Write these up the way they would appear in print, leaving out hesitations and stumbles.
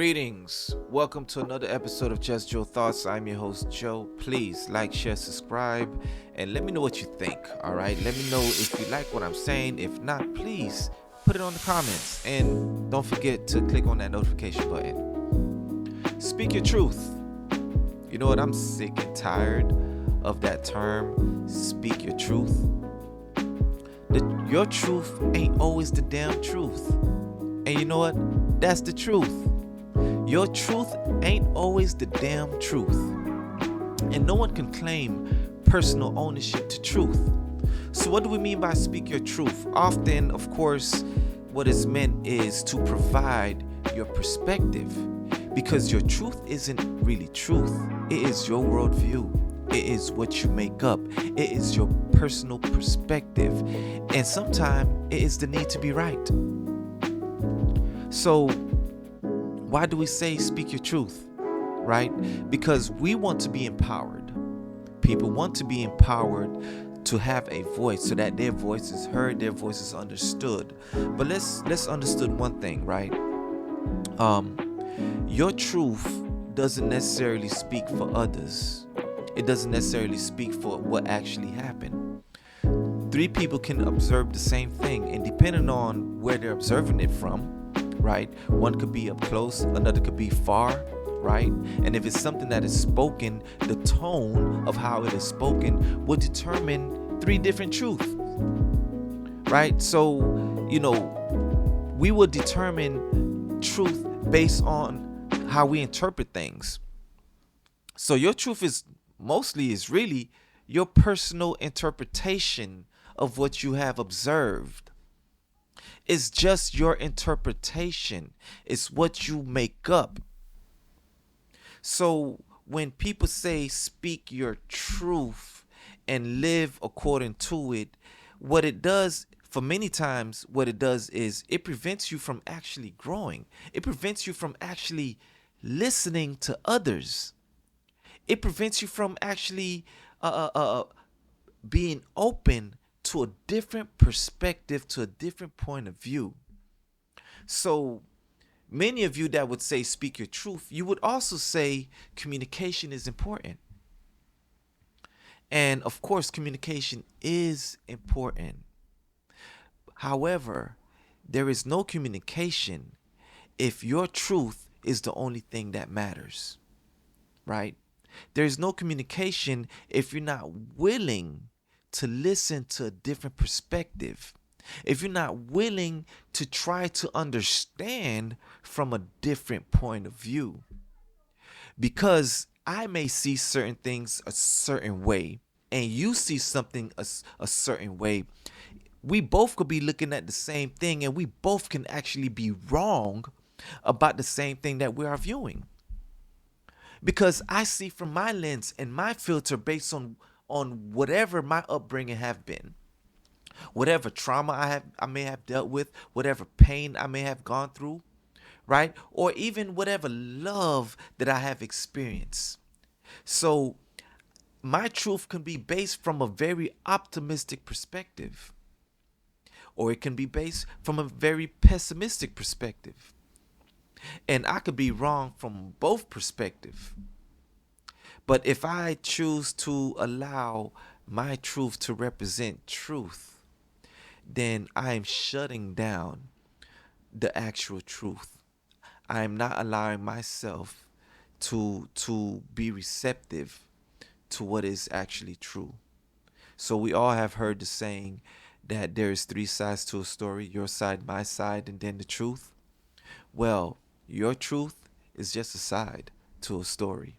Greetings. Welcome to another episode of Just Joe Thoughts. I'm your host, Joe. Please like, share, subscribe, and let me know what you think. All right. Let me know if you like what I'm saying. If not, please put it on the comments. And don't forget to click on that notification button. Speak your truth. You know what? I'm sick and tired of that term, speak your truth. Your truth ain't always the damn truth. And you know what? That's the truth. Your truth ain't always the damn truth. And no one can claim personal ownership to truth. So what do we mean by speak your truth? Often, of course, what is meant is to provide your perspective. Because your truth isn't really truth. It is your worldview. It is what you make up. It is your personal perspective. And sometimes it is the need to be right. So why do we say speak your truth, right? Because we want to be empowered. People want to be empowered to have a voice so that their voice is heard, their voice is understood. But let's understand one thing, right? Your truth doesn't necessarily speak for others. It doesn't necessarily speak for what actually happened. Three people can observe the same thing, and depending on where they're observing it from, right? One could be up close, another could be far, right? And if it's something that is spoken, the tone of how it is spoken will determine three different truths, right? So, we will determine truth based on how we interpret things. So your truth is really your personal interpretation of what you have observed. It's just your interpretation. It's what you make up. So when people say speak your truth and live according to it, what it does is it prevents you from actually growing. It prevents you from actually listening to others. It prevents you from actually being open to a different perspective, to a different point of view. So many of you that would say speak your truth, you would also say communication is important. And of course, communication is important. However, there is no communication if your truth is the only thing that matters, right? There's no communication if you're not willing to listen to a different perspective. If you're not willing to try to understand from a different point of view. Because I may see certain things a certain way and you see something a certain way. We both could be looking at the same thing and we both can actually be wrong about the same thing that we are viewing. Because I see from my lens and my filter based on whatever my upbringing have been, whatever trauma I may have dealt with, whatever pain I may have gone through, right? Or even whatever love that I have experienced. So my truth can be based from a very optimistic perspective, or it can be based from a very pessimistic perspective. And I could be wrong from both perspectives. But if I choose to allow my truth to represent truth, then I am shutting down the actual truth. I am not allowing myself to be receptive to what is actually true. So we all have heard the saying that there is three sides to a story: your side, my side, and then the truth. Well, your truth is just a side to a story.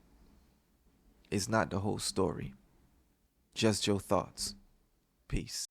It's not the whole story. Just your thoughts. Peace.